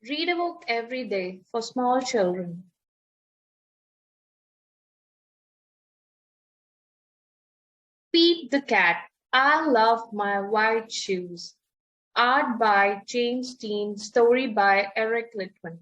Read a book every day for small children. Pete the Cat. I love my white shoes. Art by James Dean. Story by Eric Litwin.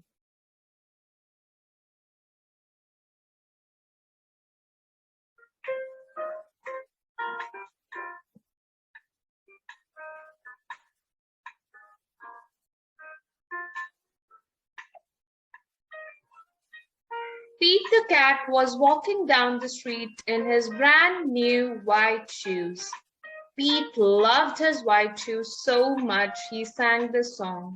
Pete the Cat was walking down the street in his brand new white shoes. Pete loved his white shoes so much he sang this song.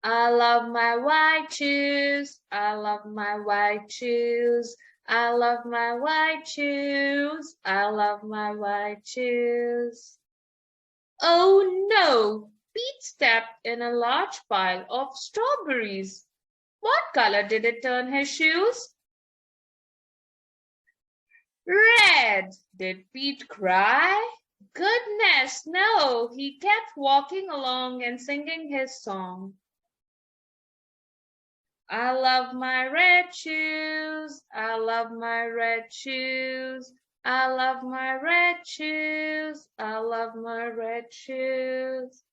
I love my white shoes. I love my white shoes. I love my white shoes. I love my white shoes. Oh no! Pete stepped in a large pile of strawberries. What color did it turn his shoes? Red! Did Pete cry? Goodness, no! He kept walking along and singing his song. I love my red shoes. I love my red shoes. I love my red shoes. I love my red shoes.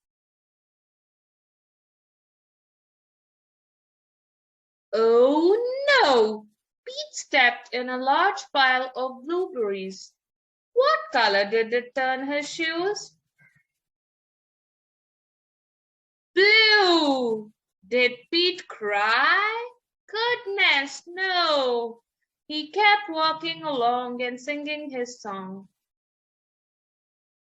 Oh no! Pete stepped in a large pile of blueberries. What color did it turn his shoes? Blue! Did Pete cry? Goodness, no! He kept walking along and singing his song.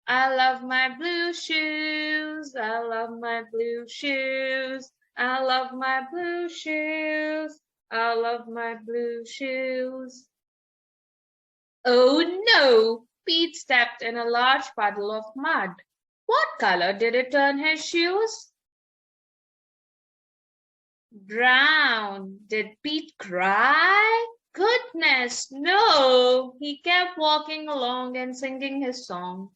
I love my blue shoes. I love my blue shoes. I love my blue shoes. I love my blue shoes. Oh no! Pete stepped in a large puddle of mud. What color did it turn his shoes? Brown. Did Pete cry? Goodness, no! He kept walking along and singing his song.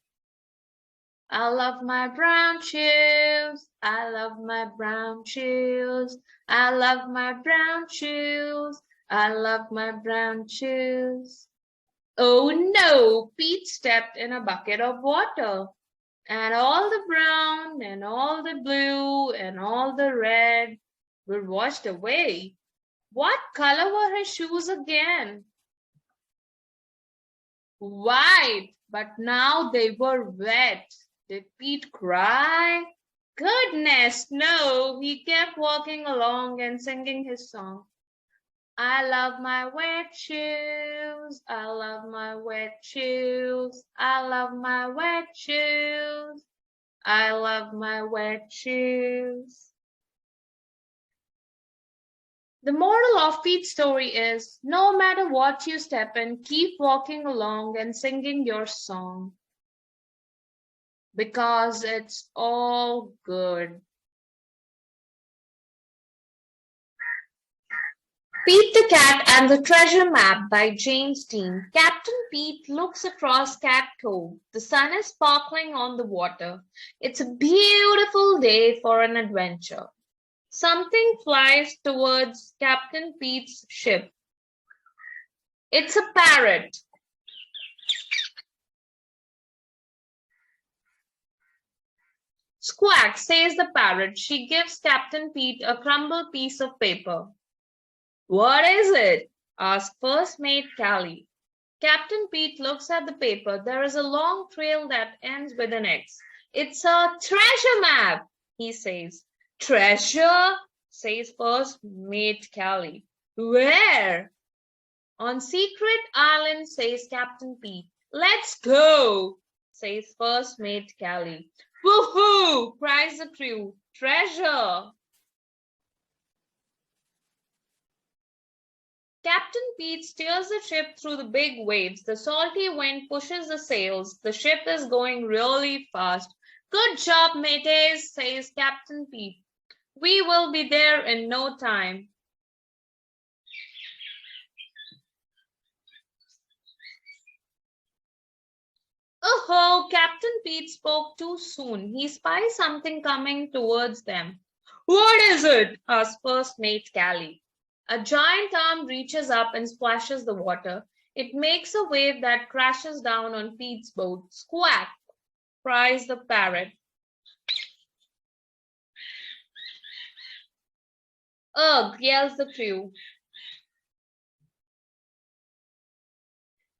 I love my brown shoes. I love my brown shoes. I love my brown shoes. I love my brown shoes. Oh no! Pete stepped in a bucket of water. And all the brown and all the blue and all the red were washed away. What color were his shoes again? White, but now they were wet. Did Pete cry? Goodness, no. He kept walking along and singing his song. I love my wet shoes. I love my wet shoes. I love my wet shoes. I love my wet shoes. The moral of Pete's story is, no matter what you step in, keep walking along and singing your song. Because it's all good. Pete the Cat and the Treasure Map by James Dean. Captain Pete looks across Cat Cove. The sun is sparkling on the water. It's a beautiful day for an adventure. Something flies towards Captain Pete's ship. It's a parrot. Squawk, says the parrot. She gives Captain Pete a crumpled piece of paper. What is it? Asks First Mate Callie. Captain Pete looks at the paper. There is a long trail that ends with an X. It's a treasure map, he says. Treasure? Says First Mate Callie. Where? On Secret Island, says Captain Pete. Let's go, says First Mate Callie. Woohoo! Cries the crew. Treasure! Captain Pete steers the ship through the big waves. The salty wind pushes the sails. The ship is going really fast. Good job, mateys, says Captain Pete. We will be there in no time. Oh, Captain Pete spoke too soon. He spies something coming towards them. What is it? Asked First Mate Callie. A giant arm reaches up and splashes the water. It makes a wave that crashes down on Pete's boat. Squawk! Cries the parrot. Ugh! Yells the crew.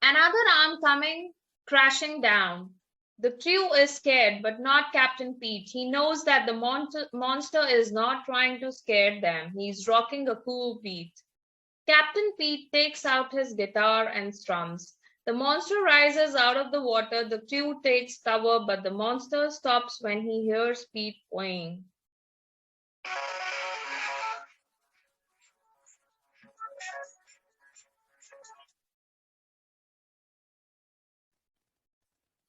Another arm coming crashing down. The crew is scared, but not Captain Pete. He knows that the monster is not trying to scare them. He's rocking a cool beat. Captain Pete takes out his guitar and strums. The monster rises out of the water. The crew takes cover, but the monster stops when he hears Pete playing.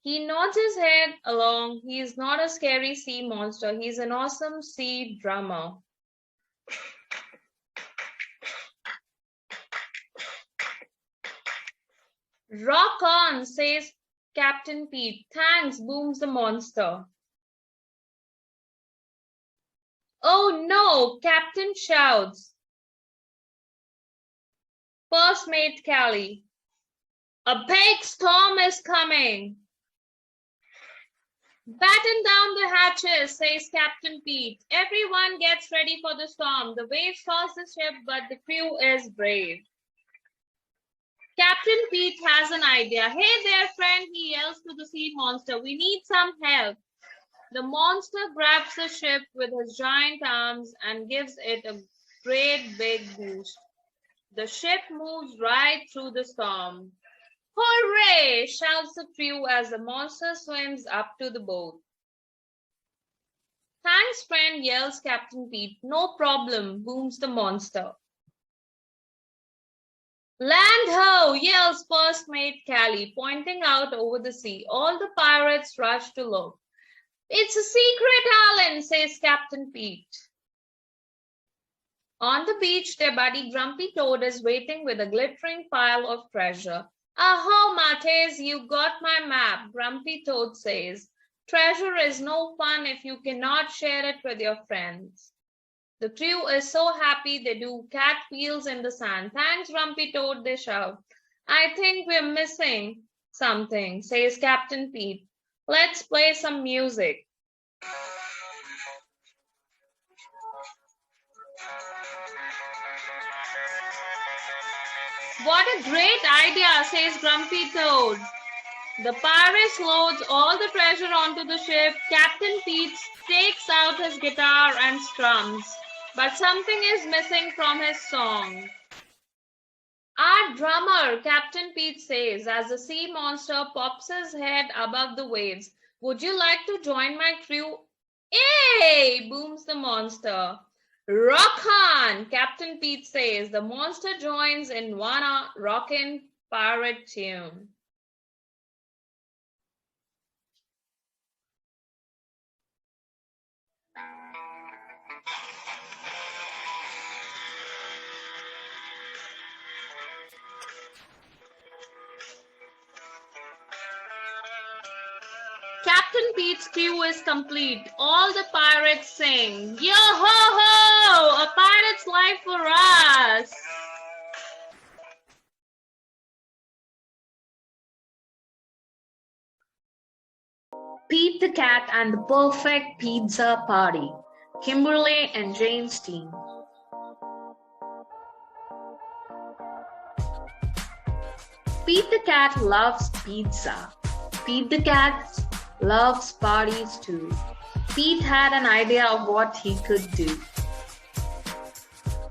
He nods his head along. He is not a scary sea monster. He's an awesome sea drummer. Rock on, says Captain Pete. Thanks, booms the monster. Oh no, Captain shouts. First Mate Callie. A big storm is coming. Batten down the hatches, says Captain Pete. Everyone gets ready for the storm. The waves toss the ship, but the crew is brave. Captain Pete has an idea. Hey there, friend, he yells to the sea monster. We need some help. The monster grabs the ship with his giant arms and gives it a great big boost. The ship moves right through the storm. Hooray! Shouts the crew as the monster swims up to the boat. Thanks, friend, yells Captain Pete. No problem, booms the monster. Land ho! Yells First Mate Callie, pointing out over the sea. All the pirates rush to look. It's a secret island, says Captain Pete. On the beach, their buddy Grumpy Toad is waiting with a glittering pile of treasure. Aho, mates, you got my map, Grumpy Toad says. Treasure is no fun if you cannot share it with your friends. The crew is so happy they do cartwheels in the sand. Thanks, Grumpy Toad, they shout. I think we're missing something, says Captain Pete. Let's play some music. What a great idea, says Grumpy Toad. The pirate loads all the treasure onto the ship. Captain Pete takes out his guitar and strums, but something is missing from his song. Our drummer, Captain Pete says, as the sea monster pops his head above the waves. Would you like to join my crew? Hey, booms the monster. Rock on, Captain Pete says. The monster joins in one rockin' pirate tune. Captain Pete's crew is complete. All the pirates sing, yo ho ho, a pirate's life for us. Pete the Cat and the Perfect Pizza Party. Kimberly and James Dean. Pete the Cat loves pizza. Pete the Cat loves parties too. Pete had an idea of what he could do.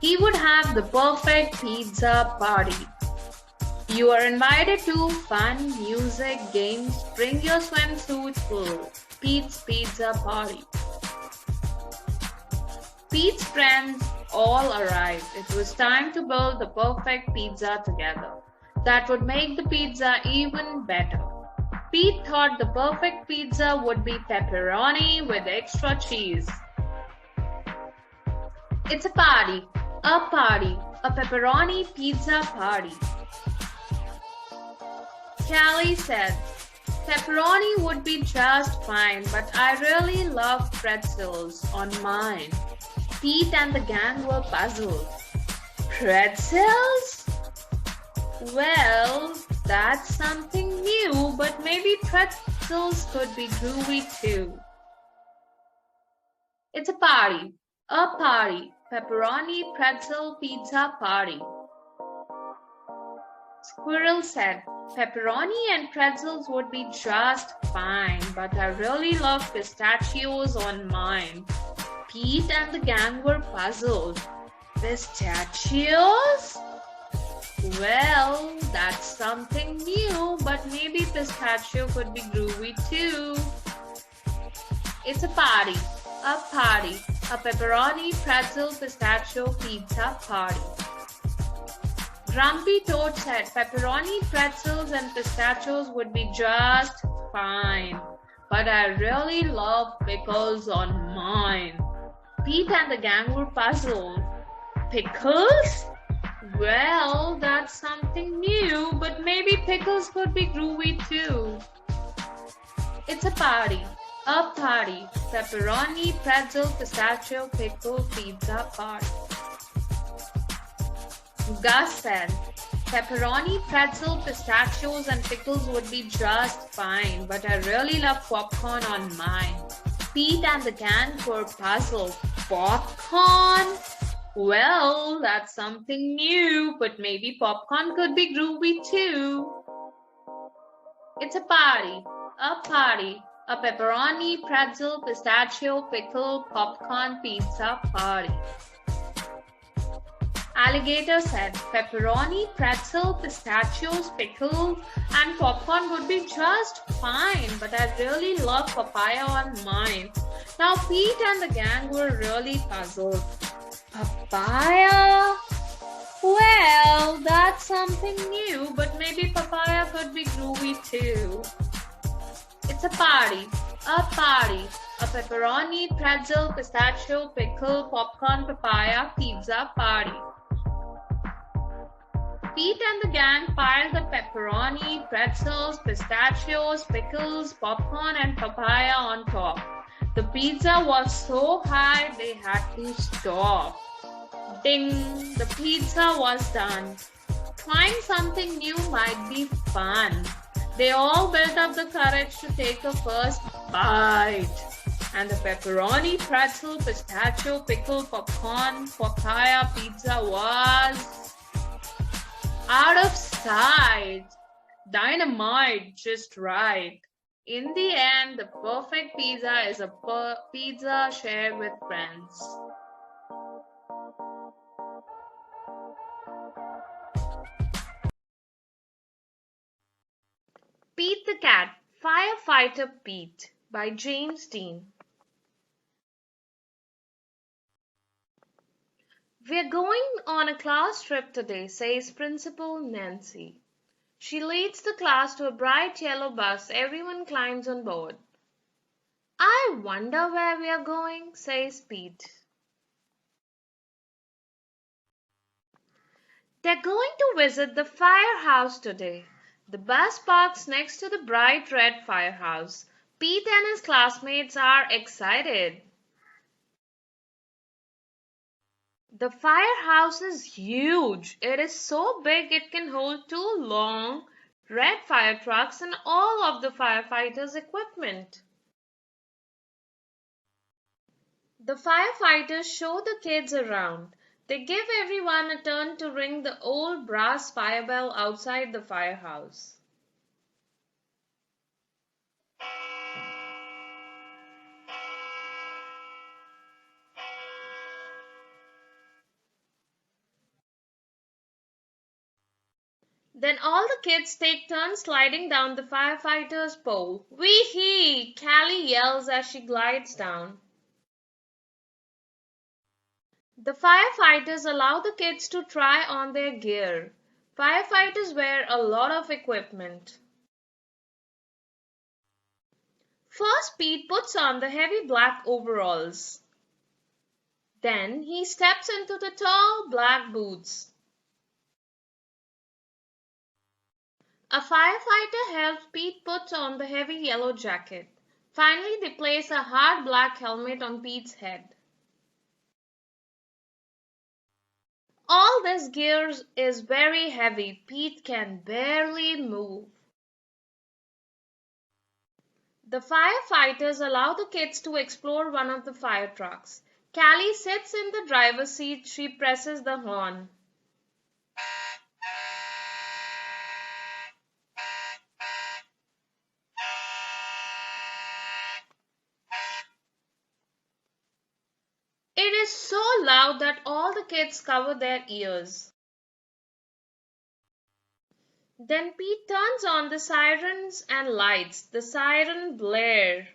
He would have the perfect pizza party. You are invited to fun, music, games. Bring your swimsuit full. Pete's Pizza Party. Pete's friends all arrived. It was time to build the perfect pizza together. That would make the pizza even better. Pete thought the perfect pizza would be pepperoni with extra cheese. It's a party, a pepperoni pizza party. Callie said, Pepperoni would be just fine, but I really love pretzels on mine. Pete and the gang were puzzled. Pretzels? Well, that's something new, but maybe pretzels could be groovy too. It's a party. A party. Pepperoni pretzel pizza party. Squirrel said, pepperoni and pretzels would be just fine, but I really love pistachios on mine. Pete and the gang were puzzled. Pistachios? Well, that's something new, but maybe pistachio could be groovy too. It's a party. A party. A pepperoni pretzel pistachio pizza party. Grumpy Toad said pepperoni pretzels and pistachios would be just fine, but I really love pickles on mine. Pete and the gang were puzzled. Pickles? Well, that's something new, but maybe pickles could be groovy too. It's a party. A party. Pepperoni, pretzel, pistachio, pickle, pizza party. Gus said, pepperoni, pretzel, pistachios, and pickles would be just fine, but I really love popcorn on mine. Pete and the gang were puzzled. Popcorn? Well, that's something new, but maybe popcorn could be groovy too. It's a party. A party. A pepperoni, pretzel, pistachio, pickle, popcorn, pizza party. Alligator said, pepperoni, pretzel, pistachios, pickles, and popcorn would be just fine, but I really love papaya on mine. Now Pete and the gang were really puzzled. Papaya? Well, that's something new, but maybe papaya could be groovy too. It's a party. A party. A pepperoni, pretzel, pistachio, pickle, popcorn, papaya, pizza party. Pete and the gang piled the pepperoni, pretzels, pistachios, pickles, popcorn, and papaya on top. The pizza was so high they had to stop. Ding! The pizza was done. Trying something new might be fun. They all built up the courage to take a first bite. And the pepperoni, pretzel, pistachio, pickle, popcorn, papaya pizza was out of sight. Dynamite just right. In the end, the perfect pizza is a pizza shared with friends. Pete the Cat, Firefighter Pete by James Dean. We're going on a class trip today, says Principal Nancy. She leads the class to a bright yellow bus. Everyone climbs on board. I wonder where we are going, says Pete. They're going to visit the firehouse today. The bus parks next to the bright red firehouse. Pete and his classmates are excited. The firehouse is huge. It is so big it can hold 2 long red fire trucks and all of the firefighters' equipment. The firefighters show the kids around. They give everyone a turn to ring the old brass fire bell outside the firehouse. Then all the kids take turns sliding down the firefighter's pole. Wee-hee! Callie yells as she glides down. The firefighters allow the kids to try on their gear. Firefighters wear a lot of equipment. First, Pete puts on the heavy black overalls. Then he steps into the tall black boots. A firefighter helps Pete put on the heavy yellow jacket. Finally, they place a hard black helmet on Pete's head. All this gear is very heavy. Pete can barely move. The firefighters allow the kids to explore one of the fire trucks. Callie sits in the driver's seat. She presses the horn. It is so loud that all the kids cover their ears. Then Pete turns on the sirens and lights. The siren blare.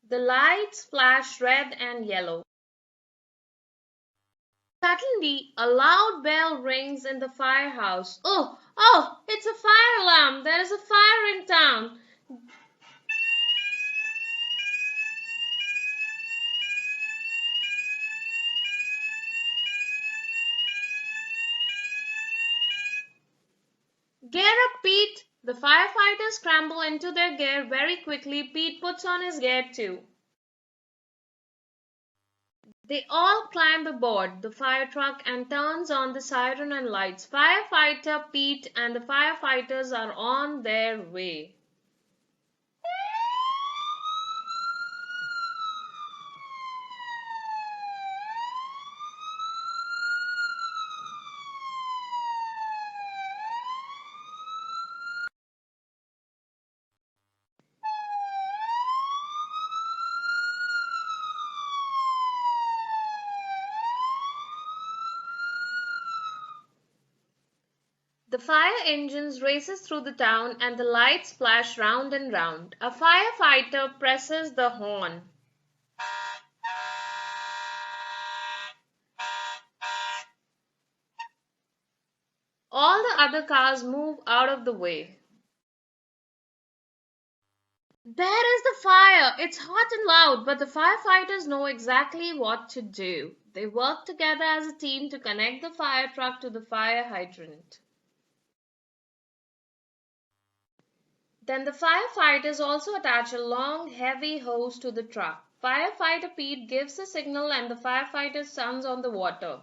The lights flash red and yellow. Suddenly, a loud bell rings in the firehouse. Oh, it's a fire alarm. There is a fire in town. Gear up, Pete! The firefighters scramble into their gear very quickly. Pete puts on his gear too. They all climb aboard the fire truck and turns on the siren and lights. Firefighter Pete and the firefighters are on their way. The fire engines races through the town and the lights flash round and round. A firefighter presses the horn. All the other cars move out of the way. There is the fire! It's hot and loud, but the firefighters know exactly what to do. They work together as a team to connect the fire truck to the fire hydrant. Then the firefighters also attach a long, heavy hose to the truck. Firefighter Pete gives the signal and the firefighters turns on the water.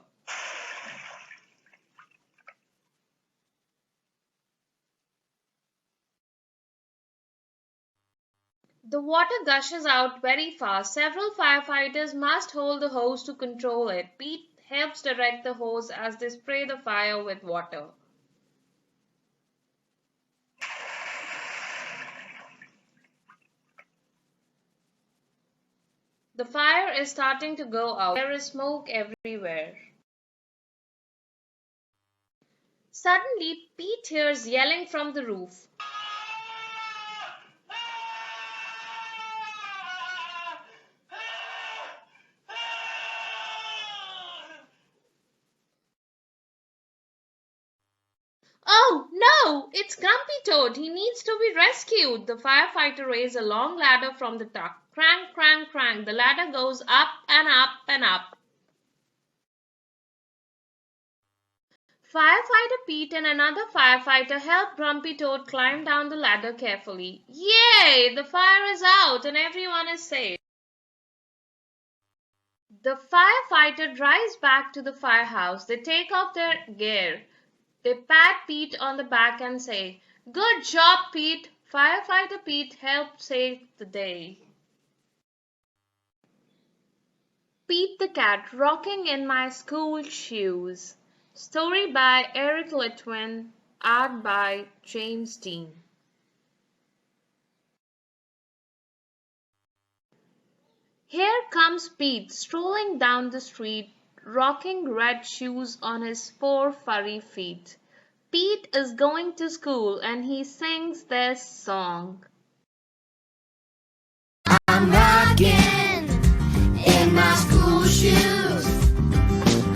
The water gushes out very fast. Several firefighters must hold the hose to control it. Pete helps direct the hose as they spray the fire with water. The fire is starting to go out. There is smoke everywhere. Suddenly, Pete hears yelling from the roof. Oh no! It's Grumpy Toad. He needs to be rescued. The firefighter raises a long ladder from the truck. Crank, crank, crank. The ladder goes up and up and up. Firefighter Pete and another firefighter help Grumpy Toad climb down the ladder carefully. Yay! The fire is out and everyone is safe. The firefighter drives back to the firehouse. They take off their gear. They pat Pete on the back and say, "Good job, Pete." Firefighter Pete helped save the day. Pete the Cat Rocking in My School Shoes. Story by Eric Litwin. Art by James Dean. Here comes Pete strolling down the street, rocking red shoes on his 4 furry feet. Pete is going to school and he sings this song. I'm rocking in my school shoes.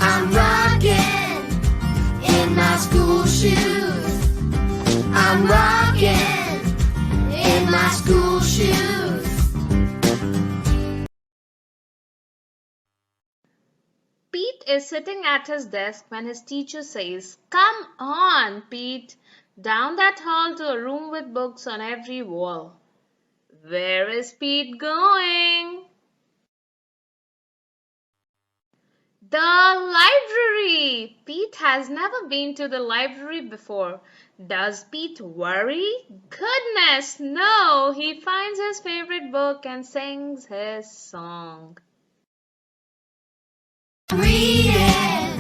I'm rocking in my school shoes. I'm rocking in my school shoes. is sitting at his desk when his teacher says, "Come on, Pete, down that hall to a room with books on every wall." Where is Pete going? The library! Pete has never been to the library before. Does Pete worry? Goodness, no! He finds his favorite book and sings his song. Reading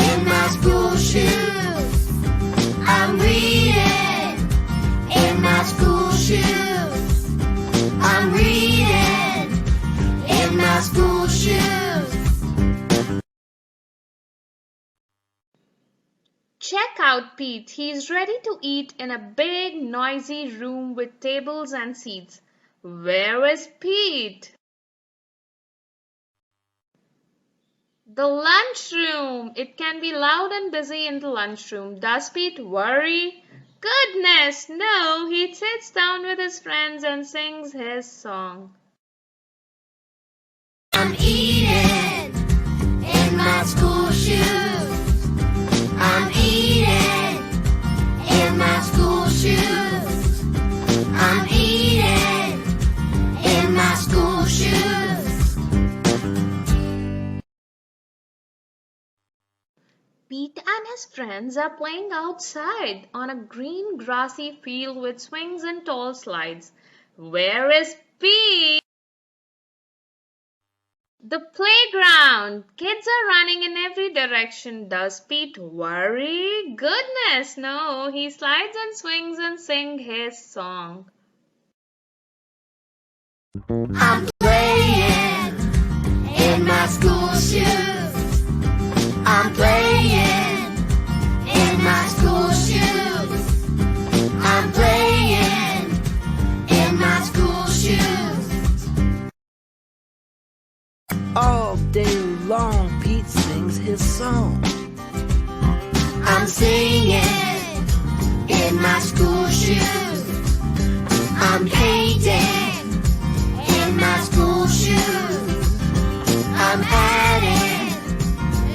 in my school shoes. I'm reading in my school shoes. I'm reading in my school shoes. Check out Pete. He's ready to eat in a big, noisy room with tables and seats. Where is Pete? The lunchroom. It can be loud and busy in the lunchroom. Does Pete worry? Goodness, no. He sits down with his friends and sings his song. I'm eating in my school shoes. I'm eating in my school shoes. I'm eating in my school shoes. Pete and his friends are playing outside on a green grassy field with swings and tall slides. Where is Pete? The playground. Kids are running in every direction. Does Pete worry? Goodness, no. He slides and swings and sings his song. I'm playing in my school shoes. I'm playing in my school shoes. I'm playing in my school shoes. All day long, Pete sings his song. I'm singing in my school shoes. I'm painting in my school shoes. I'm adding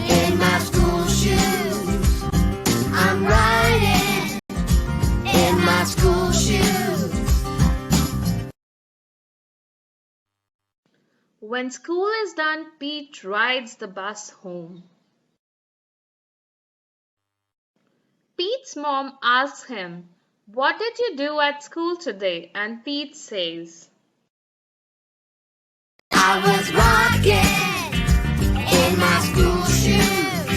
in my school shoes. I'm writing in my school shoes. When school is done, Pete rides the bus home. Pete's mom asks him, "What did you do at school today?" And Pete says, I was rocking in my school shoes.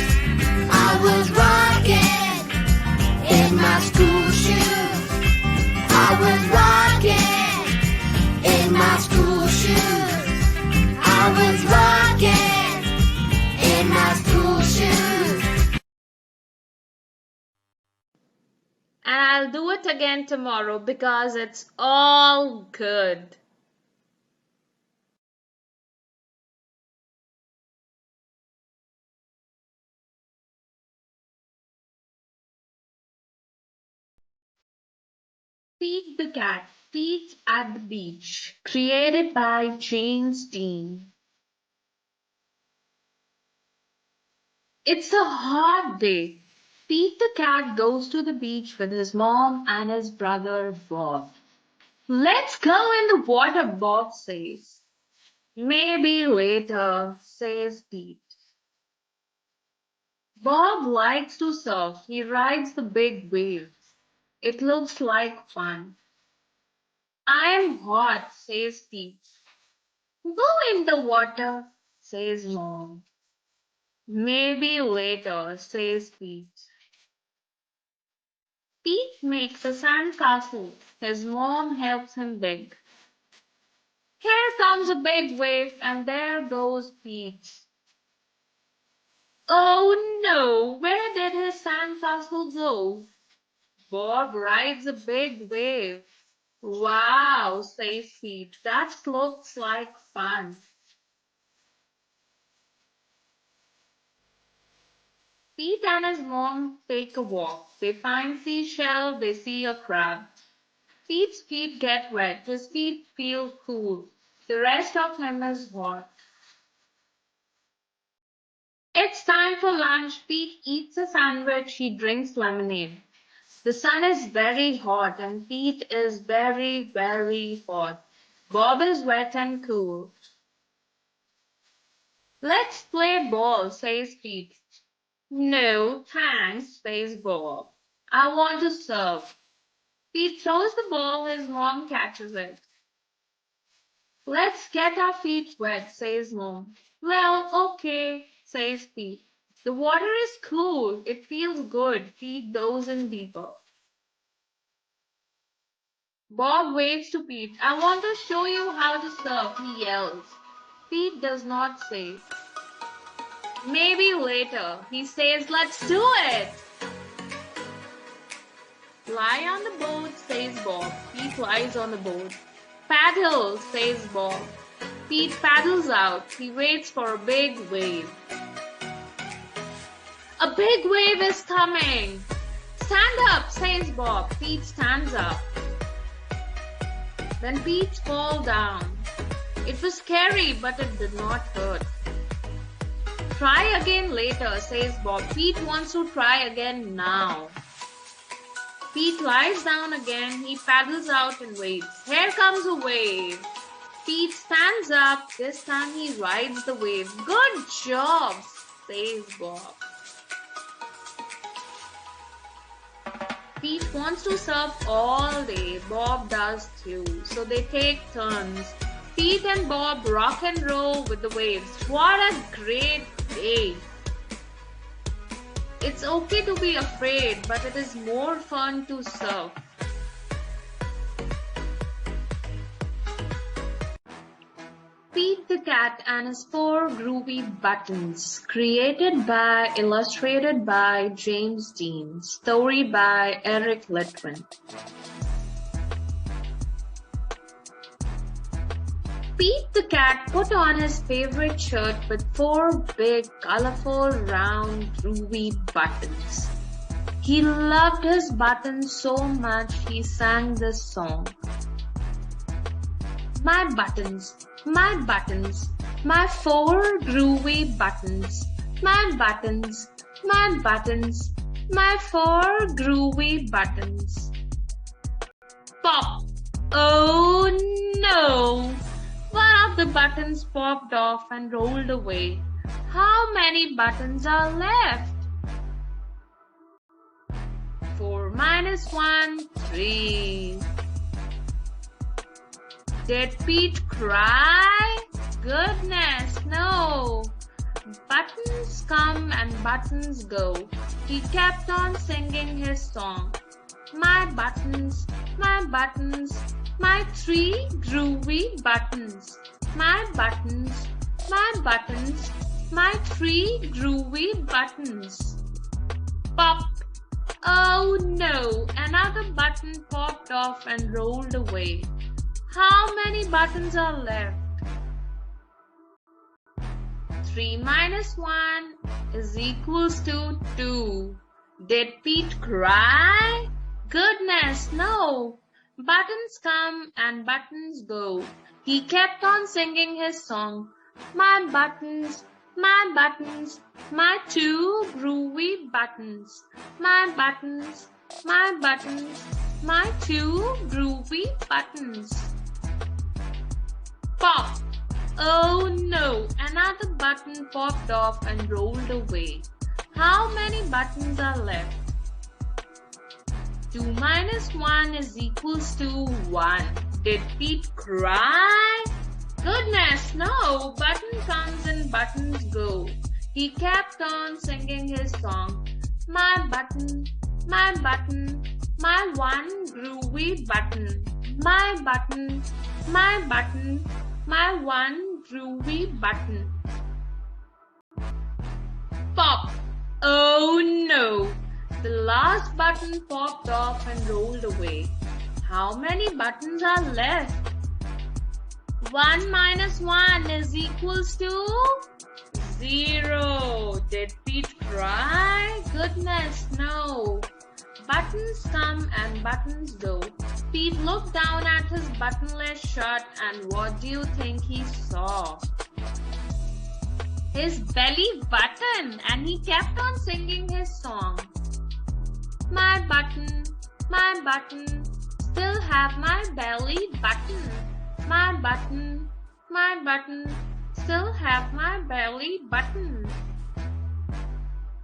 I was rocking in my school shoes. I was rocking in my school shoes. I was rocking in my school shoes. "And I'll do it again tomorrow because it's all good." Pete the Cat, Pete's at the Beach, created by James Dean. It's a hot day. Pete the cat goes to the beach with his mom and his brother Bob. "Let's go in the water," Bob says. "Maybe later," says Pete. Bob likes to surf. He rides the big waves. It looks like fun. "I'm hot," says Pete. "Go in the water," says Mom. "Maybe later," says Pete. Pete makes a sandcastle. His mom helps him dig. Here comes a big wave, and there goes Pete. Oh no, where did his sandcastle go? Bob rides a big wave. "Wow," says Pete, "that looks like fun." Pete and his mom take a walk. They find seashell, they see a crab. Pete's feet get wet, his feet feel cool. The rest of him is hot. It's time for lunch. Pete eats a sandwich. He drinks lemonade. The sun is very hot and Pete is very, very hot. Bob is wet and cool. Let's play ball, says Pete. No, thanks, says Bob. I want to serve. Pete throws the ball, his mom catches it. Let's get our feet wet, says Mom. Well, okay, says Pete. The water is cool. It feels good. Pete goes in deeper. Bob waves to Pete. I want to show you how to surf, he yells. Pete does not say. Maybe later. He says, let's do it. Lie on the boat, says Bob. Pete lies on the boat. Paddle, says Bob. Pete paddles out. He waits for a big wave. A big wave is coming. Stand up, says Bob. Pete stands up. Then Pete falls down. It was scary, but it did not hurt. Try again later, says Bob. Pete wants to try again now. Pete lies down again. He paddles out and waits. Here comes a wave. Pete stands up. This time he rides the wave. Good job, says Bob. Pete wants to surf all day. Bob does too. So they take turns. Pete and Bob rock and roll with the waves. What a great day! It's okay to be afraid, but it is more fun to surf. Pete the Cat and his 4 Groovy Buttons. Illustrated by James Dean. Story by Eric Litwin. Pete the Cat put on his favorite shirt with 4 big, colorful, round, groovy buttons. He loved his buttons so much he sang this song. My buttons, my 4 groovy buttons. My buttons, my 4 groovy buttons. Pop! Oh no! One of the buttons popped off and rolled away. How many buttons are left? 4 minus 1, 3. Did Pete cry? Goodness, no. Buttons come and buttons go. He kept on singing his song. My buttons, my 3 groovy buttons. My buttons, my 3 groovy buttons. Pop! Oh no, another button popped off and rolled away. How many buttons are left? 3 minus 1 is equals to 2. Did Pete cry? Goodness, no. Buttons come and buttons go. He kept on singing his song. My buttons, my 2 groovy buttons. My buttons, my 2 groovy buttons. Pop! Oh no, another button popped off and rolled away. How many buttons are left? 2 minus 1 is equals to 1. Did Pete cry? Goodness, no. Button comes and buttons go. He kept on singing his song. My button, my 1 groovy button. My button, my 1 groovy button. Pop! Oh no! The last button popped off and rolled away. How many buttons are left? 1 minus 1 is equals to 0. Did Pete cry? Goodness, no. Buttons come and buttons go. Pete looked down at his buttonless shirt and what do you think he saw? his belly button, and he kept on singing his song. My button, still have my belly button. My button, still have my belly button.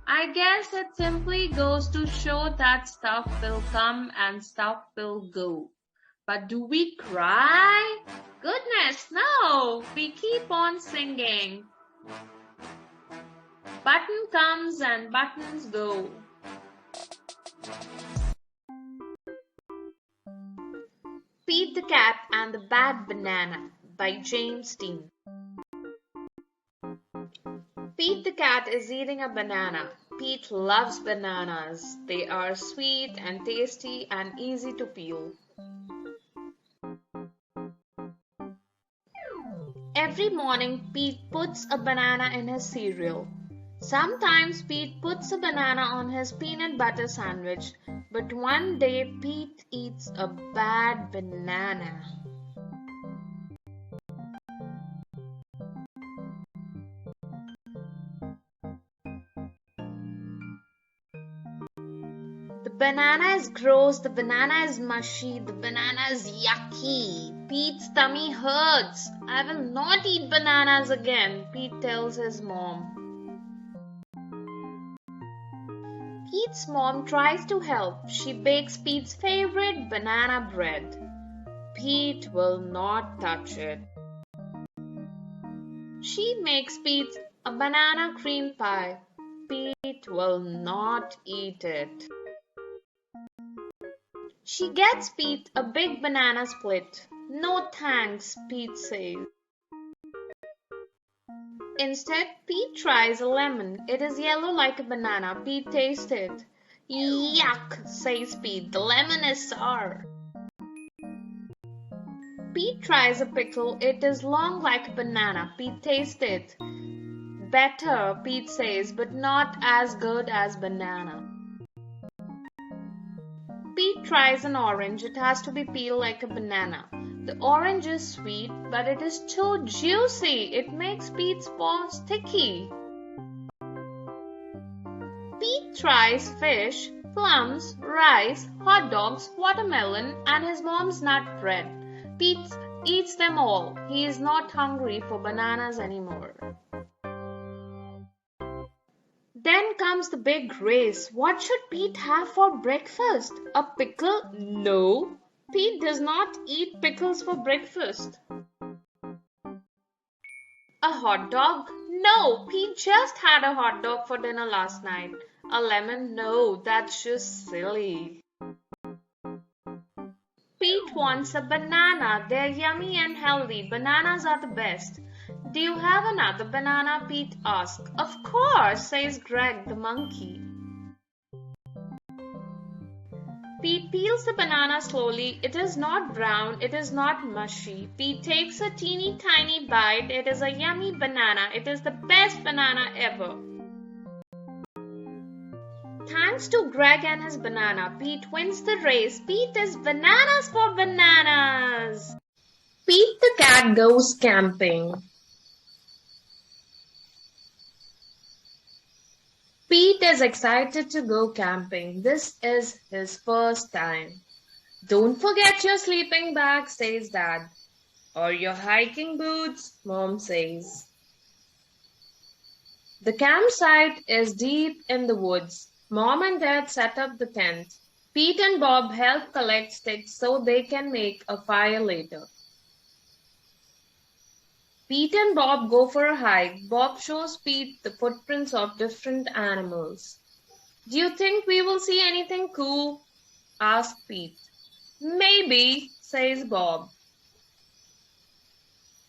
I guess it simply goes to show that stuff will come and stuff will go. But do we cry? Goodness, no! We keep on singing. Button comes and buttons go. Pete the Cat and the Bad Banana by James Dean. Pete the Cat is eating a banana. Pete loves bananas. They are sweet and tasty and easy to peel. Every morning, Pete puts a banana in his cereal. Sometimes Pete puts a banana on his peanut butter sandwich, but one day Pete eats a bad banana. The banana is gross, the banana is mushy, the banana is yucky. Pete's tummy hurts. I will not eat bananas again, Pete tells his mom. Pete's mom tries to help. She bakes Pete's favorite banana bread. Pete will not touch it. She makes Pete a banana cream pie. Pete will not eat it. She gets Pete a big banana split. No thanks, Pete says. Instead, Pete tries a lemon. It is yellow like a banana. Pete tastes it. Yuck, says Pete. The lemon is sour. Pete tries a pickle. It is long like a banana. Pete tastes it. Better, Pete says, but not as good as banana. Pete tries an orange. It has to be peeled like a banana. The orange is sweet, but it is too juicy. It makes Pete's paw sticky. Pete tries fish, plums, rice, hot dogs, watermelon, and his mom's nut bread. Pete eats them all. He is not hungry for bananas anymore. Then comes the big race. What should Pete have for breakfast? A pickle? No. Pete does not eat pickles for breakfast. A hot dog? No. Pete just had a hot dog for dinner last night. A lemon? No. That's just silly. Pete wants a banana. They're yummy and healthy. Bananas are the best. Do you have another banana? Pete asks. Of course, says Greg the monkey. Pete peels the banana slowly. It is not brown. It is not mushy. Pete takes a teeny tiny bite. It is a yummy banana. It is the best banana ever. Thanks to Greg and his banana, Pete wins the race. Pete is bananas for bananas. Pete the cat goes camping. Pete is excited to go camping. This is his first time. Don't forget your sleeping bag, says Dad. Or your hiking boots, Mom says. The campsite is deep in the woods. Mom and Dad set up the tent. Pete and Bob help collect sticks so they can make a fire later. Pete and Bob go for a hike. Bob shows Pete the footprints of different animals. Do you think we will see anything cool? Asks Pete. Maybe, says Bob.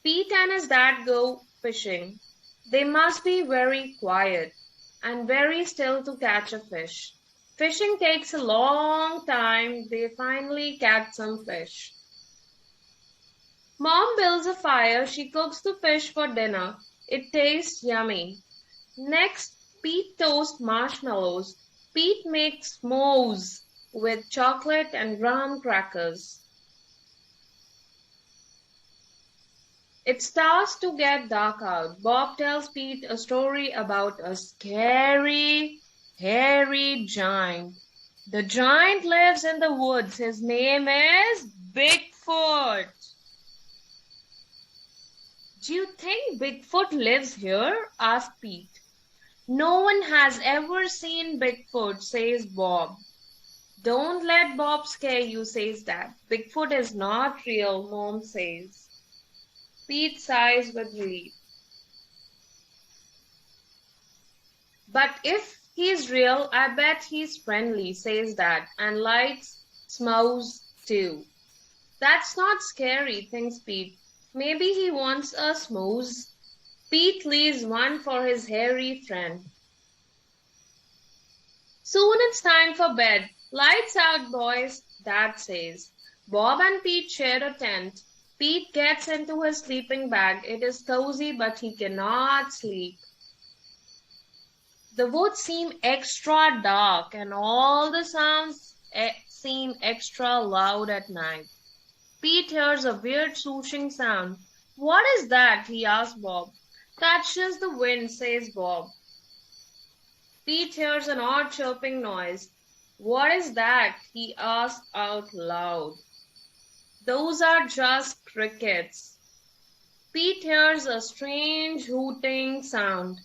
Pete and his dad go fishing. They must be very quiet and very still to catch a fish. Fishing takes a long time. They finally catch some fish. Mom builds a fire. She cooks the fish for dinner. It tastes yummy. Next, Pete toasts marshmallows. Pete makes s'mores with chocolate and graham crackers. It starts to get dark out. Bob tells Pete a story about a scary, hairy giant. The giant lives in the woods. His name is Bigfoot. Do you think Bigfoot lives here? Asked Pete. No one has ever seen Bigfoot, says Bob. Don't let Bob scare you, says Dad. Bigfoot is not real, Mom says. Pete sighs with relief. But if he's real, I bet he's friendly, says Dad, and likes s'mores too. That's not scary, thinks Pete. Maybe he wants a s'mores. Pete leaves one for his hairy friend. Soon it's time for bed. Lights out, boys, Dad says. Bob and Pete share a tent. Pete gets into his sleeping bag. It is cozy, but he cannot sleep. The woods seem extra dark, and all the sounds seem extra loud at night. Pete hears a weird swooshing sound. What is that? He asks Bob. That's just the wind, says Bob. Pete hears an odd chirping noise. What is that? He asks out loud. Those are just crickets. Pete hears a strange hooting sound.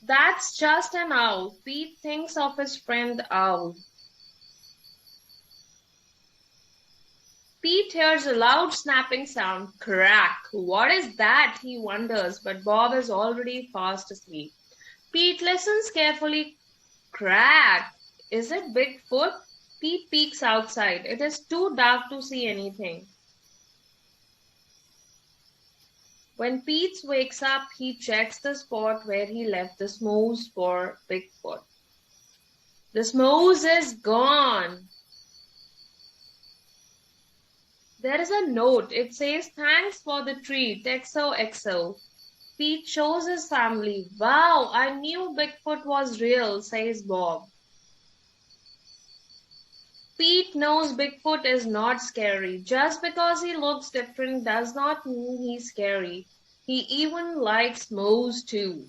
That's just an owl. Pete thinks of his friend Owl. Pete hears a loud snapping sound. Crack! What is that? He wonders, but Bob is already fast asleep. Pete listens carefully. Crack! Is it Bigfoot? Pete peeks outside. It is too dark to see anything. When Pete wakes up, he checks the spot where he left the s'mores for Bigfoot. The s'mores is gone. There is a note. It says, thanks for the treat, XOXO. Pete shows his family. Wow, I knew Bigfoot was real, says Bob. Pete knows Bigfoot is not scary. Just because he looks different does not mean he's scary. He even likes s'mores too.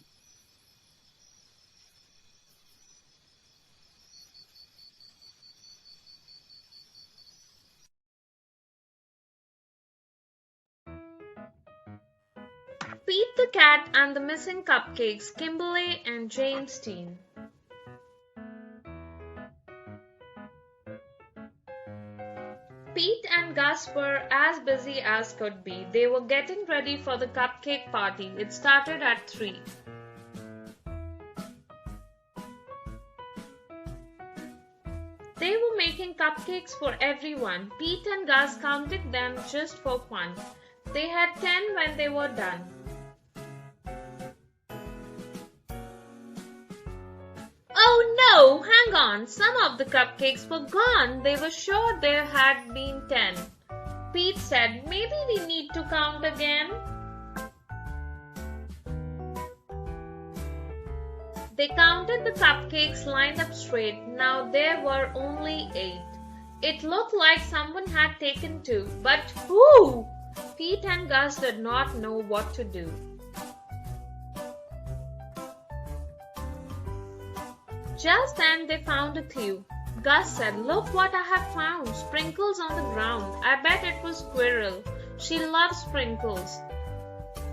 Pete the Cat and the Missing Cupcakes, Kimberly and James Dean. Pete and Gus were as busy as could be. They were getting ready for the cupcake party. It started at 3. They were making cupcakes for everyone. Pete and Gus counted them just for fun. They had 10 when they were done. Oh no, hang on, some of the cupcakes were gone. They were sure there had been 10. Pete said, maybe we need to count again. They counted the cupcakes lined up straight. Now there were only 8. It looked like someone had taken 2, but who? Pete and Gus did not know what to do. Just then they found a clue. Gus said, look what I have found. Sprinkles on the ground. I bet it was Squirrel. She loves sprinkles.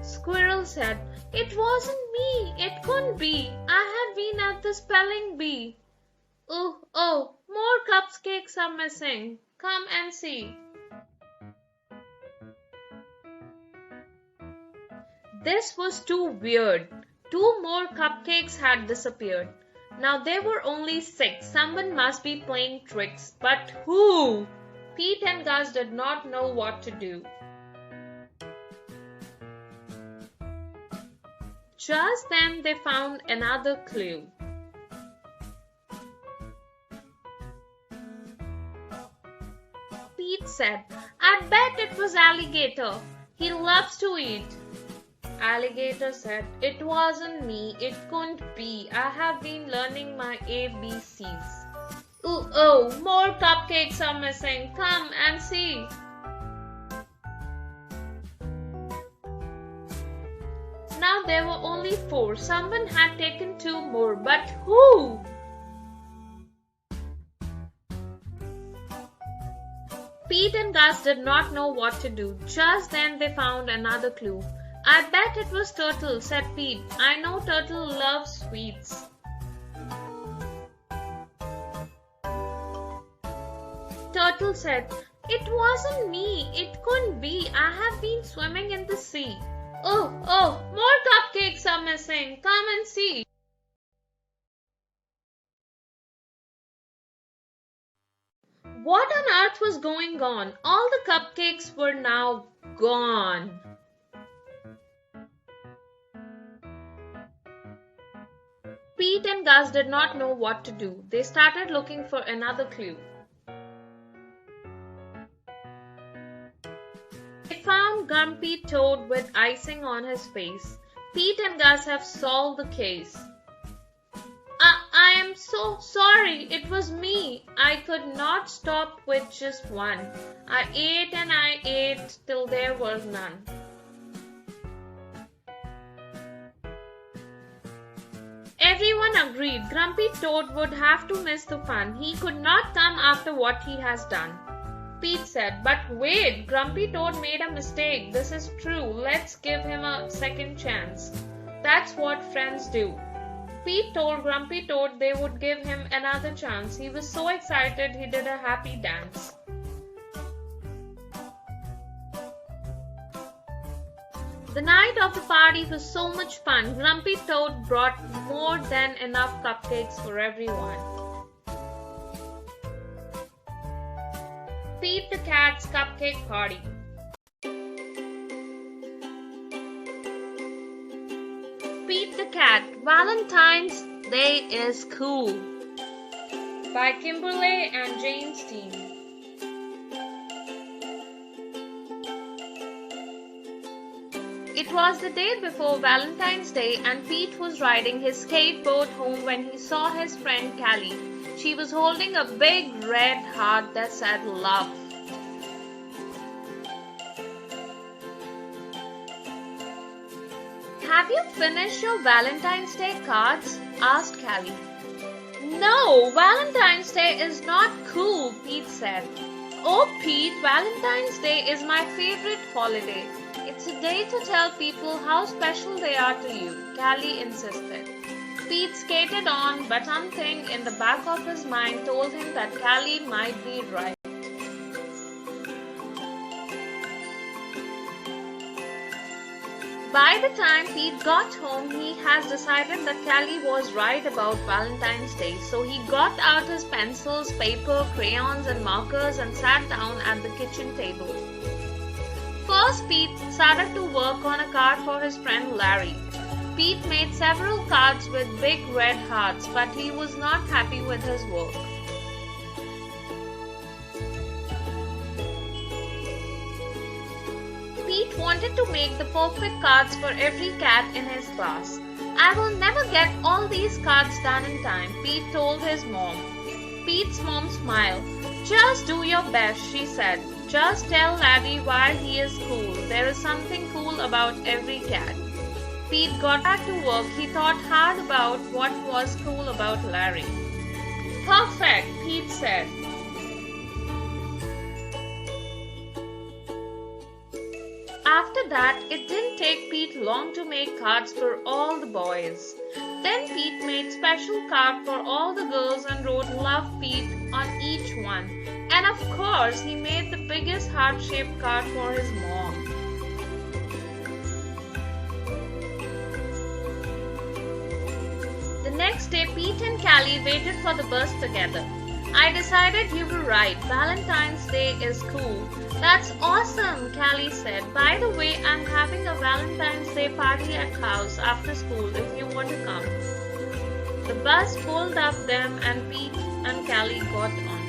Squirrel said, it wasn't me. It couldn't be. I have been at the spelling bee. Oh, more cupcakes are missing. Come and see. This was too weird. 2 more cupcakes had disappeared. Now there were only 6. Someone must be playing tricks. But who? Pete and Gus did not know what to do. Just then they found another clue. Pete said, I bet it was Alligator. He loves to eat. Alligator said, "It wasn't me. It couldn't be. I have been learning my ABCs. Ooh, oh, more cupcakes are missing. Come and see." Now there were only 4. Someone had taken 2 more, but who? Pete and Gus did not know what to do. Just then they found another clue. "I bet it was Turtle," said Pete. "I know Turtle loves sweets." Turtle said, "It wasn't me. It couldn't be. I have been swimming in the sea." Oh, more cupcakes are missing. Come and see." What on earth was going on? All the cupcakes were now gone. Pete and Gus did not know what to do. They started looking for another clue. They found Grumpy Toad with icing on his face. "Pete and Gus have solved the case." I am so sorry. It was me. I could not stop with just one. I ate and I ate till there was none." Everyone agreed Grumpy Toad would have to miss the fun. He could not come after what he has done. Pete said, "But wait, Grumpy Toad made a mistake. This is true. Let's give him a second chance." That's what friends do. Pete told Grumpy Toad they would give him another chance. He was so excited he did a happy dance. The night of the party was so much fun. Grumpy Toad brought more than enough cupcakes for everyone. Pete the Cat's Cupcake Party. Pete the Cat, Valentine's Day is Cool, by Kimberly and James Dean. It was the day before Valentine's Day and Pete was riding his skateboard home when he saw his friend Callie. She was holding a big red heart that said love. "Have you finished your Valentine's Day cards?" asked Callie. "No, Valentine's Day is not cool," Pete said. "Oh, Pete, Valentine's Day is my favorite holiday. It's a day to tell people how special they are to you," Callie insisted. Pete skated on, but something in the back of his mind told him that Callie might be right. By the time Pete got home, he has decided that Callie was right about Valentine's Day, so he got out his pencils, paper, crayons and markers and sat down at the kitchen table. First, Pete started to work on a card for his friend Larry. Pete made several cards with big red hearts, but he was not happy with his work. Pete wanted to make the perfect cards for every cat in his class. "I will never get all these cards done in time," Pete told his mom. Pete's mom smiled. "Just do your best," she said. "Just tell Larry why he is cool. There is something cool about every cat." Pete got back to work. He thought hard about what was cool about Larry. "Perfect," Pete said. After that, it didn't take Pete long to make cards for all the boys. Then Pete made special card for all the girls and wrote "Love Pete" on each one. And of course, he made the biggest heart-shaped card for his mom. The next day, Pete and Callie waited for the bus together. "I decided you were right. Valentine's Day is cool." "That's awesome," Callie said. "By the way, I'm having a Valentine's Day party at house after school if you want to come." The bus pulled up them and Pete and Callie got on.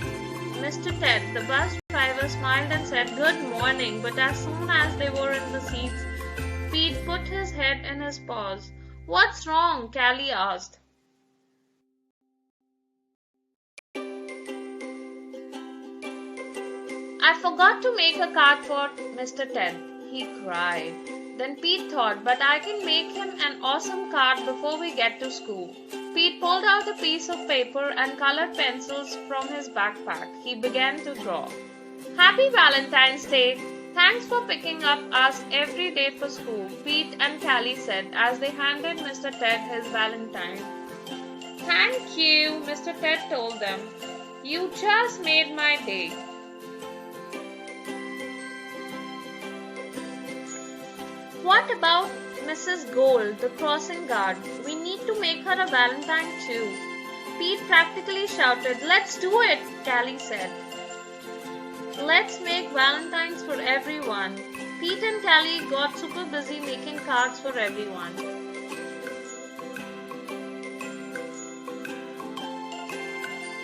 Mr. Ted, the bus driver, smiled and said good morning, but as soon as they were in the seats, Pete put his head in his paws. What's wrong? Callie asked. I forgot to make a card for Mr. Ted, he cried. Then Pete thought, but I can make him an awesome card before we get to school. Pete pulled out a piece of paper and colored pencils from his backpack. He began to draw. Happy Valentine's Day! Thanks for picking up us every day for school, Pete and Callie said as they handed Mr. Ted his Valentine. Thank you, Mr. Ted told them. You just made my day. What about Mrs. Gold, the crossing guard? We need to make her a Valentine too. Pete practically shouted, Let's do it, Callie said. Let's make Valentines for everyone. Pete and Callie got super busy making cards for everyone.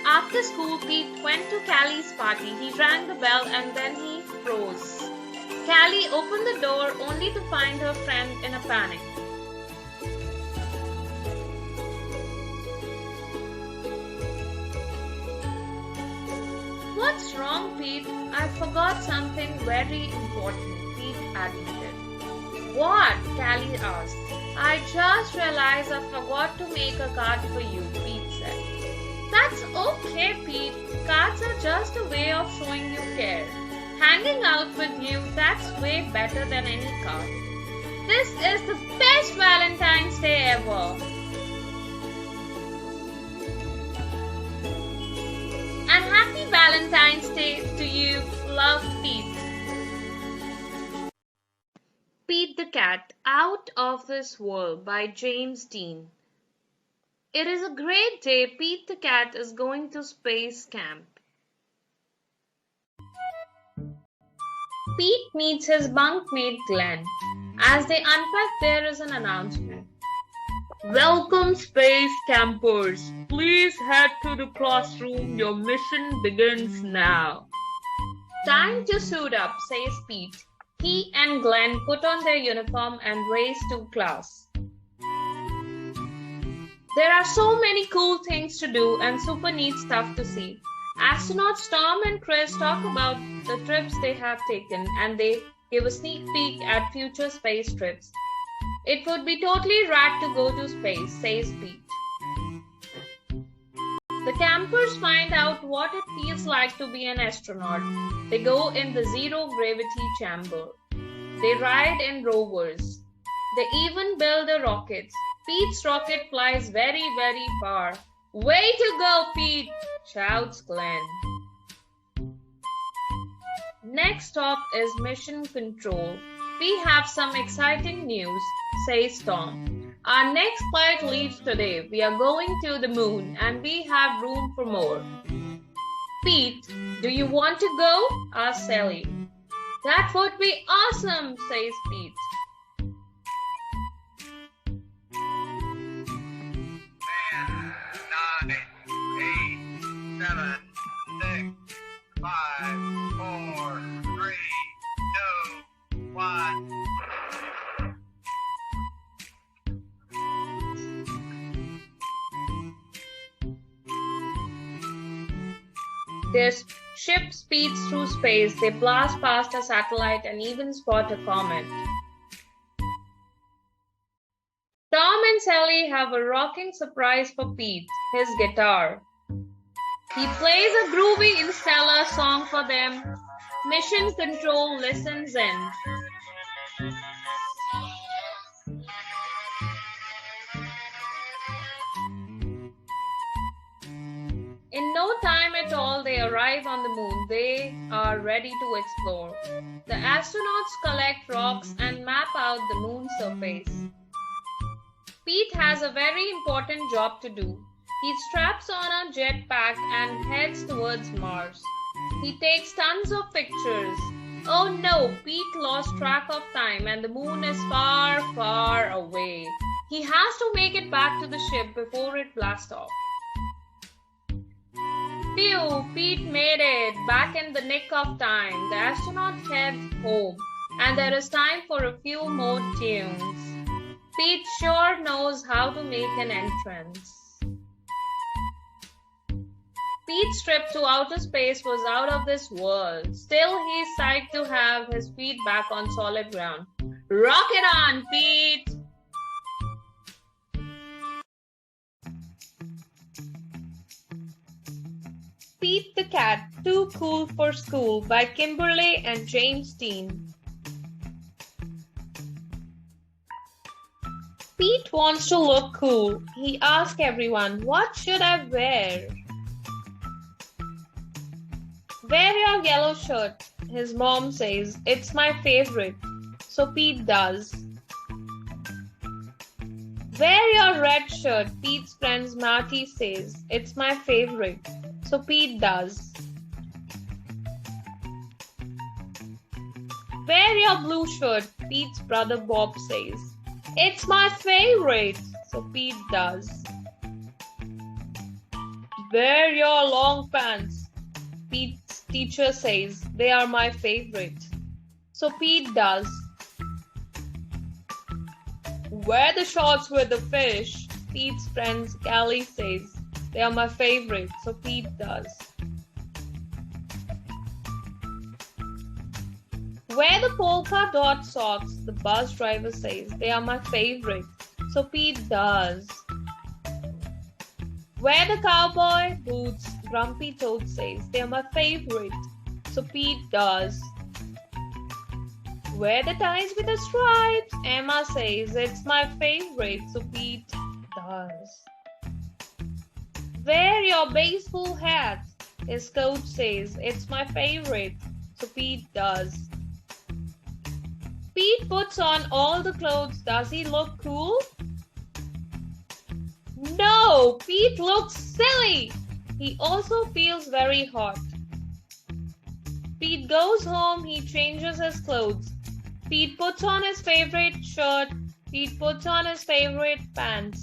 After school, Pete went to Callie's party. He rang the bell and then he froze. Callie opened the door only to find her friend in a panic. What's wrong, Pete? I forgot something very important, Pete admitted. What? Callie asked. I just realized I forgot to make a card for you, Pete said. That's okay, Pete. Cards are just a way of showing you care. Hanging out with you, that's way better than any card. This is the best Valentine's Day ever. And happy Valentine's Day to you, love Pete. Pete the Cat, Out of This World by James Dean. It is a great day. Pete the Cat is going to space camp. Pete meets his bunkmate Glenn. As they unpack, there is an announcement. Welcome, space campers. Please head to the classroom. Your mission begins now. Time to suit up, says Pete. He and Glenn put on their uniform and race to class. There are so many cool things to do and super neat stuff to see. Astronauts Tom and Chris talk about the trips they have taken and they give a sneak peek at future space trips. It would be totally rad to go to space, says Pete. The campers find out what it feels like to be an astronaut. They go in the zero gravity chamber. They ride in rovers. They even build a rocket. Pete's rocket flies very, very far. Way to go, Pete! Shouts Glenn. Next stop is Mission Control. We have some exciting news, says Tom. Our next flight leaves today. We are going to the moon and we have room for more. Pete, do you want to go? asks Sally. That would be awesome, says Pete. 10, 9, 8, 7, 6, 5, 4, 3, 2, 1. Their ship speeds through space. They blast past a satellite and even spot a comet. Tom and Sally have a rocking surprise for Pete, his guitar. He plays a groovy Interstellar song for them. Mission Control listens in. In no time at all, they arrive on the moon. They are ready to explore. The astronauts collect rocks and map out the moon's surface. Pete has a very important job to do. He straps on a jetpack and heads towards Mars. He takes tons of pictures. Oh no, Pete lost track of time and the moon is far, far away. He has to make it back to the ship before it blasts off. Phew, Pete made it, back in the nick of time. The astronaut heads home. and there is time for a few more tunes. Pete sure knows how to make an entrance. Pete's trip to outer space was out of this world. Still, he's psyched to have his feet back on solid ground. Rock it on, Pete! Pete the Cat, Too Cool for School by Kimberly and James Dean. Pete wants to look cool. He asks everyone, "What should I wear?" "Wear your yellow shirt," his mom says. "It's my favorite." So Pete does. "Wear your red shirt," Pete's friend Marty says. "It's my favorite." So Pete does. "Wear your blue shirt," Pete's brother Bob says. "It's my favorite." So Pete does. "Wear your long pants," Pete's teacher says. "They are my favorite." So Pete does. "Wear the shorts with the fish," Pete's friend Callie says. "They are my favorite." So Pete does. "Wear the polka dot socks," the bus driver says. "They are my favorite." So Pete does. "Wear the cowboy boots," Grumpy Toad says. "They are my favorite." So Pete does. "Wear the ties with the stripes," Emma says. "It's my favorite." So Pete does. "Wear your baseball hat," his coach says. "It's my favorite." So Pete does. Pete puts on all the clothes. Does he look cool? No, Pete looks silly. He also feels very hot. Pete goes home. He changes his clothes. Pete puts on his favorite shirt. Pete puts on his favorite pants.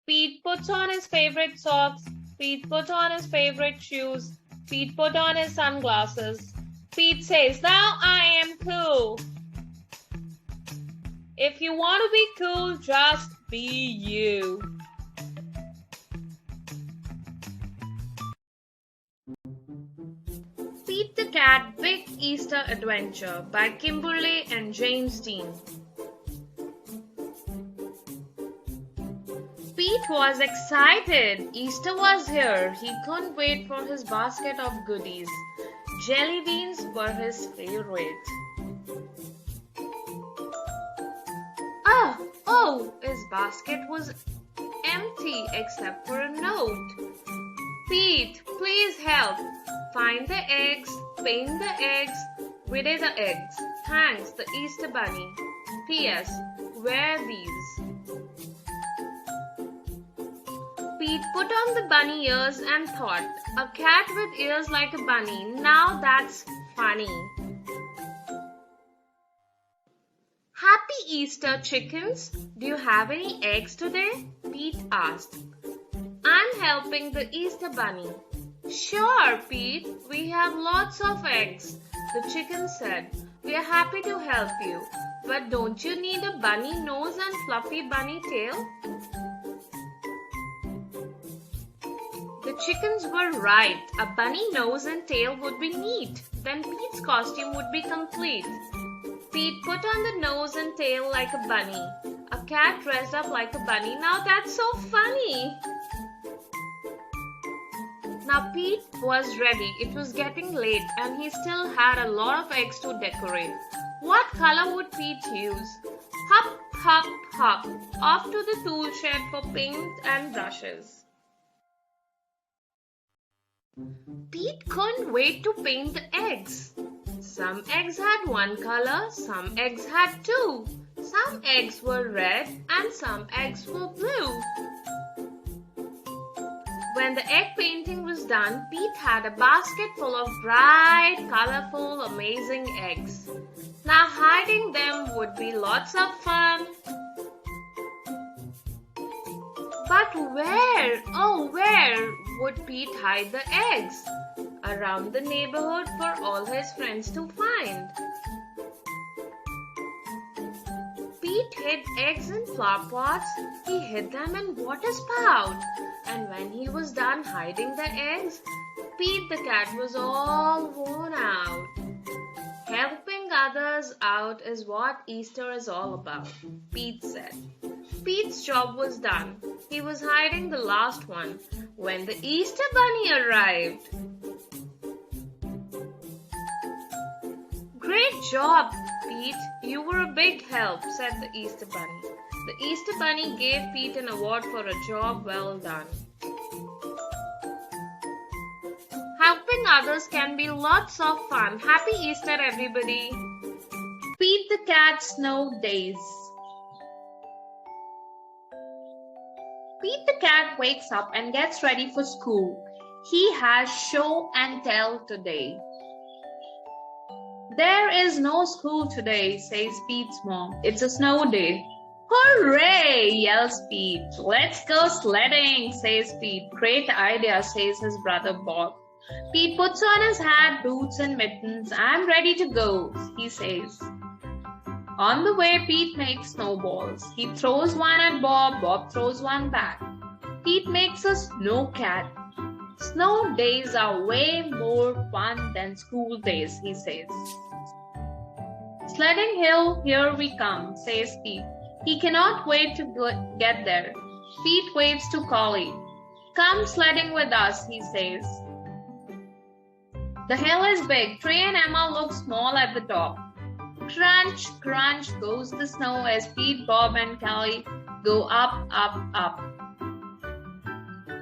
Pete puts on his favorite socks. Pete puts on his favorite shoes. Pete put on his sunglasses. Pete says, "Now I am cool." If you want to be cool, just be you. Pete the Cat, Big Easter Adventure by Kimberly and James Dean. Pete was excited. Easter was here. He couldn't wait for his basket of goodies. Jelly beans were his favorite. His basket was empty except for a note. "Pete, please help. Find the eggs, paint the eggs, read the eggs. Thanks, the Easter Bunny. P.S. Wear these." Pete put on the bunny ears and thought, "A cat with ears like a bunny. Now that's funny." "Happy Easter, chickens. Do you have any eggs today?" Pete asked. "I'm helping the Easter Bunny." "Sure, Pete. We have lots of eggs," the chicken said. "We are happy to help you. But don't you need a bunny nose and fluffy bunny tail?" The chickens were right. A bunny nose and tail would be neat. Then Pete's costume would be complete. Pete put on the nose and tail like a bunny. A cat dressed up like a bunny. Now that's so funny. Now Pete was ready. It was getting late and he still had a lot of eggs to decorate. What color would Pete use? Hop, hop, hop. Off to the tool shed for paint and brushes. Pete couldn't wait to paint the eggs. Some eggs had one color, some eggs had two. Some eggs were red and some eggs were blue. When the egg painting was done, Pete had a basket full of bright, colorful, amazing eggs. Now hiding them would be lots of fun. But where, oh where would Pete hide the eggs? around the neighborhood for all his friends to find. Pete hid eggs in flower pots. He hid them in water spout. And when he was done hiding the eggs, Pete the cat was all worn out. Helping others out is what Easter is all about, Pete said. Pete's job was done. He was hiding the last one when the Easter bunny arrived. Great job, Pete. You were a big help, said the Easter bunny. The Easter bunny gave Pete an award for a job well done. Helping others can be lots of fun. Happy Easter, everybody. Pete the Cat's Snow Days. Pete the cat wakes up and gets ready for school. He has show and tell today. There is no school today, says Pete's mom. It's a snow day. Hooray, yells Pete. Let's go sledding, says Pete. Great idea, says his brother Bob. Pete puts on his hat, boots, and mittens. I'm ready to go, he says. On the way, Pete makes snowballs. He throws one at Bob. Bob throws one back. Pete makes a snow cat. Snow days are way more fun than school days, he says. Sledding hill, here we come, says Pete. He cannot wait to get there. Pete waves to Collie. Come sledding with us, he says. The hill is big. Trey and Emma look small at the top. Crunch, crunch goes the snow as Pete, Bob, and Callie go up, up, up.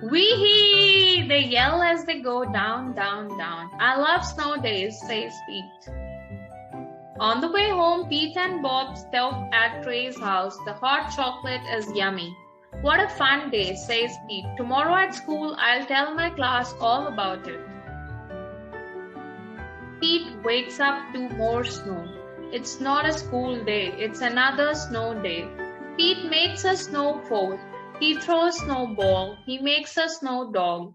Wee-hee! They yell as they go down, down, down. I love snow days, says Pete. On the way home, Pete and Bob stop at Trey's house. The hot chocolate is yummy. What a fun day, says Pete. Tomorrow at school, I'll tell my class all about it. Pete wakes up to more snow. It's not a school day, it's another snow day. Pete makes a snow fort. He throws snowball. He makes a snow dog.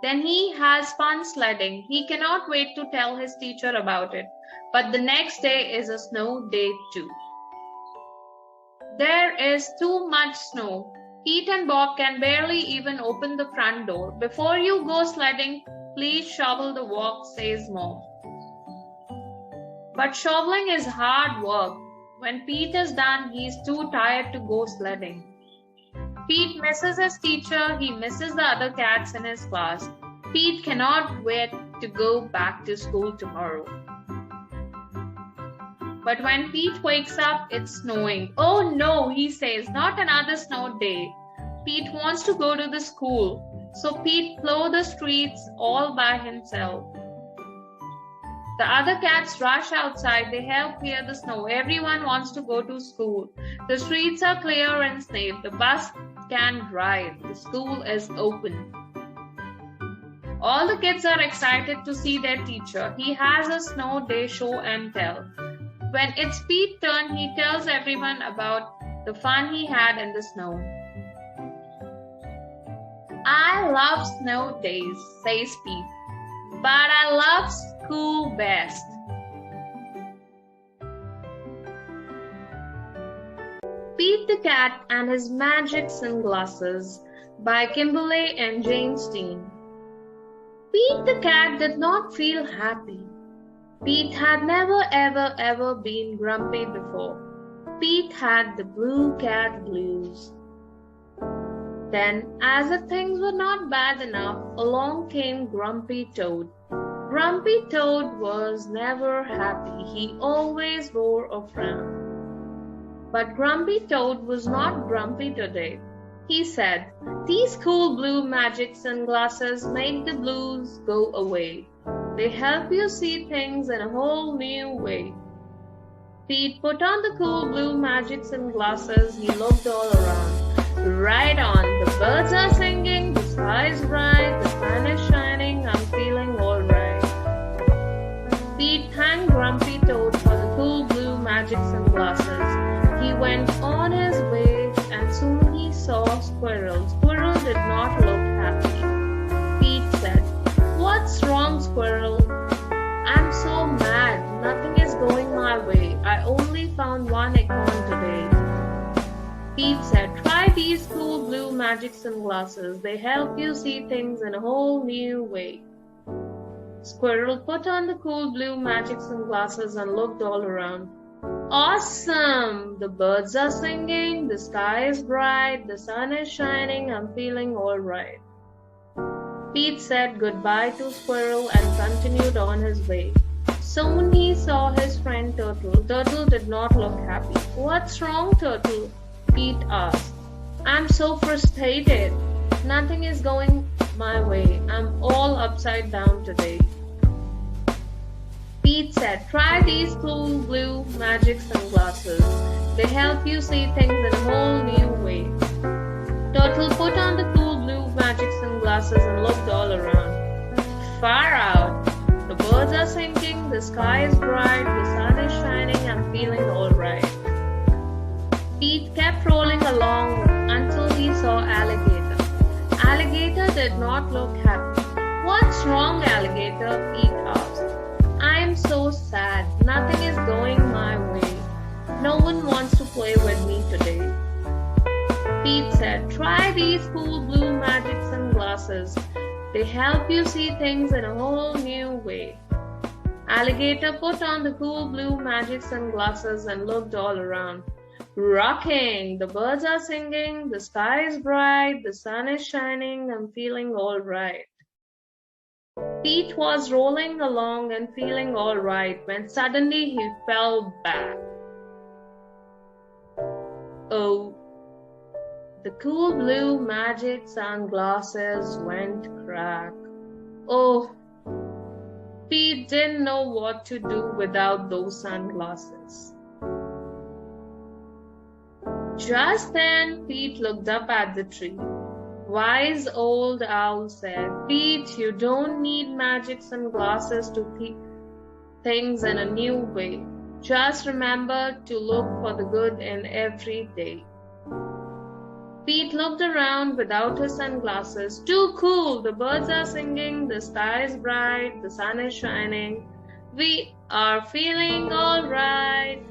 Then he has fun sledding. He cannot wait to tell his teacher about it. But the next day is a snow day too. There is too much snow. Pete and Bob can barely even open the front door. Before you go sledding, please shovel the walk, says Mom. But shoveling is hard work. When Pete is done, he is too tired to go sledding. Pete misses his teacher. He misses the other cats in his class. Pete cannot wait to go back to school tomorrow. But when Pete wakes up, it's snowing. Oh no, he says, not another snow day. Pete wants to go to the school. So Pete plows the streets all by himself. The other cats rush outside. They help clear the snow. Everyone wants to go to school. The streets are clear and safe. The bus can drive. The school is open. All the kids are excited to see their teacher. He has a snow day show and tell. When it's Pete's turn, he tells everyone about the fun he had in the snow. I love snow days, says Pete, but I love school best. Pete the Cat and His Magic Sunglasses by Kimberly and James Dean. Pete the Cat did not feel happy. Pete had never ever been grumpy before. Pete had the blue cat blues. Then, as if things were not bad enough, along came Grumpy Toad. Grumpy Toad was never happy. He always wore a frown. But Grumpy Toad was not grumpy today. He said, "These cool blue magic sunglasses make the blues go away. They help you see things in a whole new way." Pete put on the cool blue magic sunglasses. He looked all around. Right on, the birds are singing, the sky is bright, the sun is shining, I'm feeling alright. Pete thanked Grumpy Toad for the cool blue magic sunglasses. He went on his way and soon he saw Squirrel. Squirrel did not look happy. Pete said, Squirrel. I'm so mad. Nothing is going my way. I only found one acorn today. Pete said, try these cool blue magic sunglasses. They help you see things in a whole new way. Squirrel put on the cool blue magic sunglasses and looked all around. Awesome! The birds are singing, the sky is bright, the sun is shining, I'm feeling all right. Pete said goodbye to Squirrel and continued on his way. Soon he saw his friend Turtle. Turtle did not look happy. What's wrong, Turtle? Pete asked. I'm so frustrated. Nothing is going my way. I'm all upside down today. Pete said, try these cool blue magic sunglasses. They help you see things in a whole new way. Turtle put on the cool blue magic sunglasses and looked all around. Far out. The birds are singing, the sky is bright, the sun is shining, I'm feeling alright. Pete kept rolling along until he saw Alligator. Alligator did not look happy. What's wrong, Alligator? Pete asked. I'm so sad. Nothing is going my way. No one wants to play with me today. Pete said, try these cool blue magic sunglasses. They help you see things in a whole new way. Alligator put on the cool blue magic sunglasses and looked all around. Rocking! The birds are singing, the sky is bright, the sun is shining, I'm feeling all right. Pete was rolling along and feeling all right when suddenly he fell back. Oh, the cool blue magic sunglasses went crack. Oh, Pete didn't know what to do without those sunglasses. Just then, Pete looked up at the tree. Wise old owl said, Pete, you don't need magic sunglasses to see things in a new way. Just remember to look for the good in every day. Pete looked around without his sunglasses. Too cool! The birds are singing, the sky is bright, the sun is shining. We are feeling all right.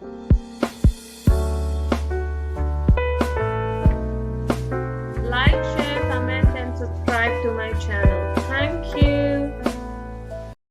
Like, share, comment and subscribe to my channel.